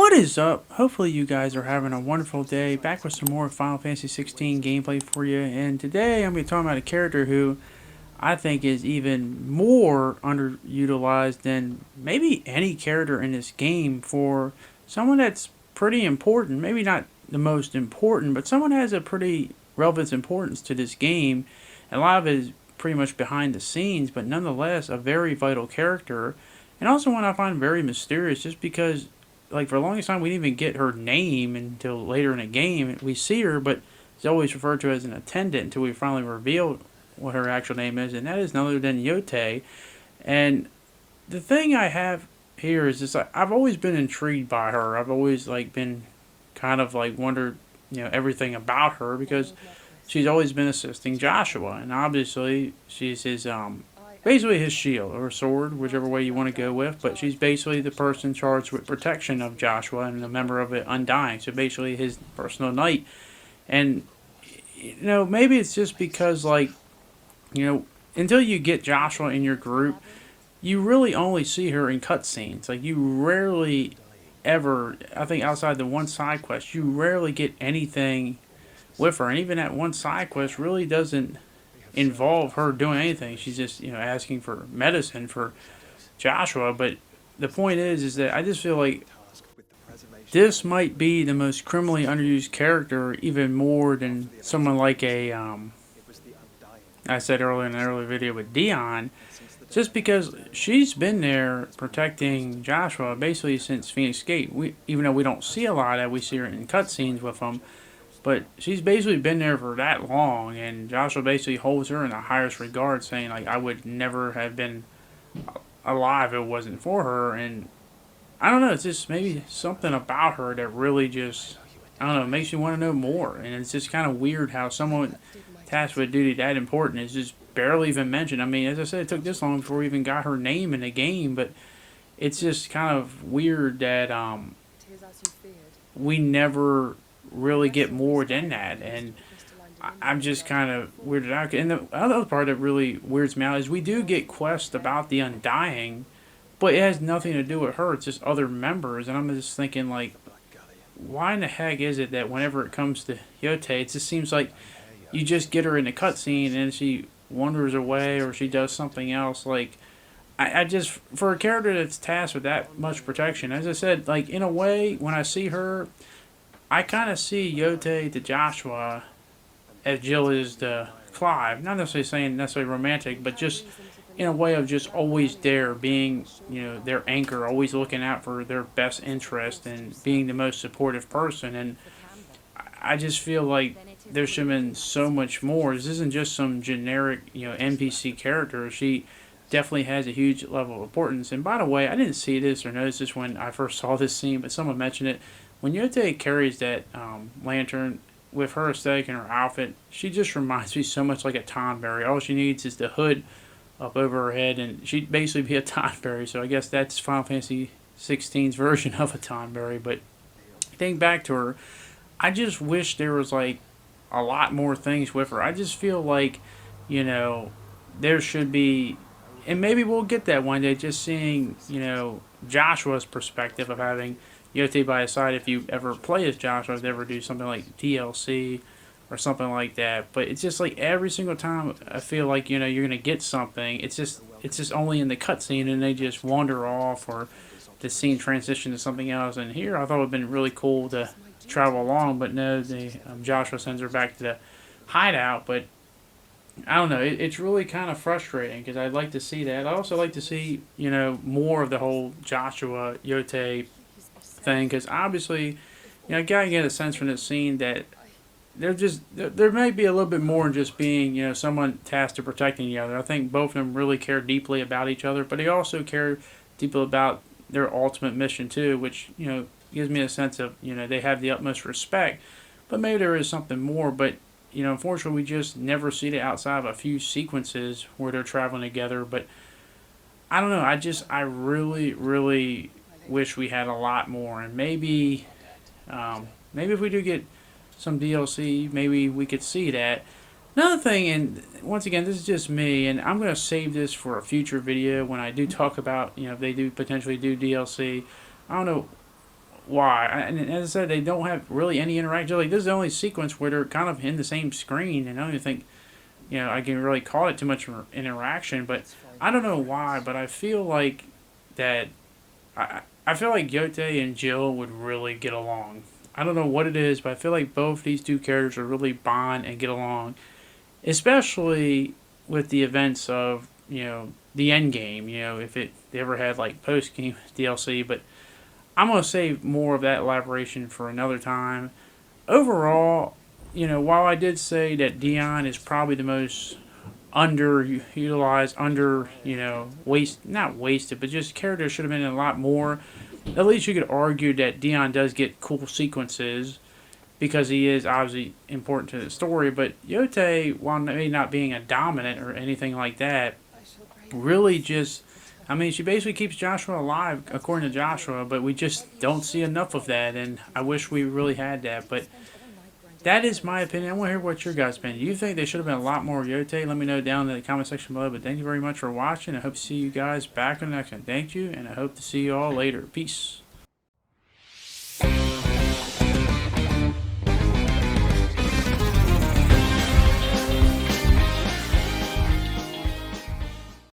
What is up? Hopefully you guys are having a wonderful day. Back with some more Final Fantasy 16 gameplay for you. And today I'm going to be talking about a character who I think is even more underutilized than maybe any character in this game for someone that's pretty important. Maybe not the most important, but someone has a pretty relevant importance to this game. And a lot of it is pretty much behind the scenes, but nonetheless a very vital character. And also one I find very mysterious just because like for the longest time we didn't even get her name until later in the game. We see her, but she's always referred to as an attendant until we finally reveal what her actual name is, and that is none other than Jote. And the thing I have here is just like I've always been intrigued by her. I've always like been kind of like wondered, everything about her because she's always been assisting Joshua, and obviously she's his basically his shield or sword, whichever way you want to go with. But she's basically the person charged with protection of Joshua and a member of it Undying. So basically his personal knight. And maybe it's just because like until you get Joshua in your group, you really only see her in cutscenes. Like you rarely ever, I think outside the one side quest, you rarely get anything with her. And even that one side quest really doesn't involve her doing anything. She's just asking for medicine for Joshua. But the point is that I just feel like this might be the most criminally underused character, even more than someone like I said earlier in an earlier video with Dion, just because she's been there protecting Joshua basically since Phoenix Gate. Even though we don't see a lot of that, we see her in cutscenes with him. But she's basically been there for that long, and Joshua basically holds her in the highest regard, saying, like, I would never have been alive if it wasn't for her. And I don't know, it's just maybe something about her that really just, I don't know, makes you want to know more. And it's just kind of weird how someone tasked with a duty that important is just barely even mentioned. I mean, as I said, it took this long before we even got her name in the game, but it's just kind of weird that we never really get more than that. And I'm just kind of weirded out. And the other part that really weirds me out is we do get quests about the Undying, but it has nothing to do with her. It's just other members. And I'm just thinking, like, why in the heck is it that whenever it comes to Jote, it just seems like you just get her in the cutscene and she wanders away or she does something else. Like, I just, for a character that's tasked with that much protection, as I said, like, in a way, when I see her, I kind of see Jote to Joshua as Jill is to Clive. Not necessarily saying necessarily romantic, but just in a way of just always there, being, their anchor, always looking out for their best interest and being the most supportive person. And I just feel like there should have been so much more. This isn't just some generic, NPC character. She definitely has a huge level of importance. And by the way, I didn't see this or notice this when I first saw this scene, but someone mentioned it. When Jote carries that lantern with her aesthetic and her outfit, she just reminds me so much like a Tonberry. All she needs is the hood up over her head, and she'd basically be a Tonberry. So I guess that's Final Fantasy 16's version of a Tonberry. But think back to her, I just wish there was like a lot more things with her. I just feel like, there should be, and maybe we'll get that one day, just seeing, Joshua's perspective of having Jote by his side if you ever play as Joshua, if ever do something like DLC or something like that. But it's just like every single time I feel like you're gonna get something, it's just only in the cutscene and they just wander off or the scene transition to something else. And here I thought it would have been really cool to travel along, but no, Joshua sends her back to the hideout. But I don't know, it's really kind of frustrating because I'd like to see that. I also like to see more of the whole Joshua Jote thing, because obviously, I gotta get a sense from this scene that there may be a little bit more than just being someone tasked to protecting the other. I think both of them really care deeply about each other, but they also care deeply about their ultimate mission too, which gives me a sense of they have the utmost respect, but maybe there is something more. But unfortunately, we just never see it outside of a few sequences where they're traveling together. But I don't know. I really wish we had a lot more, and maybe if we do get some DLC, maybe we could see that. Another thing, and once again, this is just me, and I'm going to save this for a future video when I do talk about, if they do potentially do DLC. I don't know why. And as I said, they don't have really any interaction. Like this is the only sequence where they're kind of in the same screen, and I don't even think I can really call it too much interaction. But I don't know why, but I feel like that I feel like Jote and Jill would really get along. I don't know what it is, but I feel like both these two characters would really bond and get along, especially with the events of the end game. If they ever had like post game DLC, but I'm gonna save more of that elaboration for another time. Overall, while I did say that Dion is probably the most underutilized, not wasted, but just character should have been in a lot more. At least you could argue that Dion does get cool sequences because he is obviously important to the story. But Yote, while maybe not being a dominant or anything like that, really just. I mean, she basically keeps Joshua alive, according to Joshua, but we just don't see enough of that, and I wish we really had that. But that is my opinion. I want to hear what your guys' opinion. Do you think they should have been a lot more Yote? Let me know down in the comment section below. But thank you very much for watching. I hope to see you guys back in the next one. Thank you, and I hope to see you all later. Peace.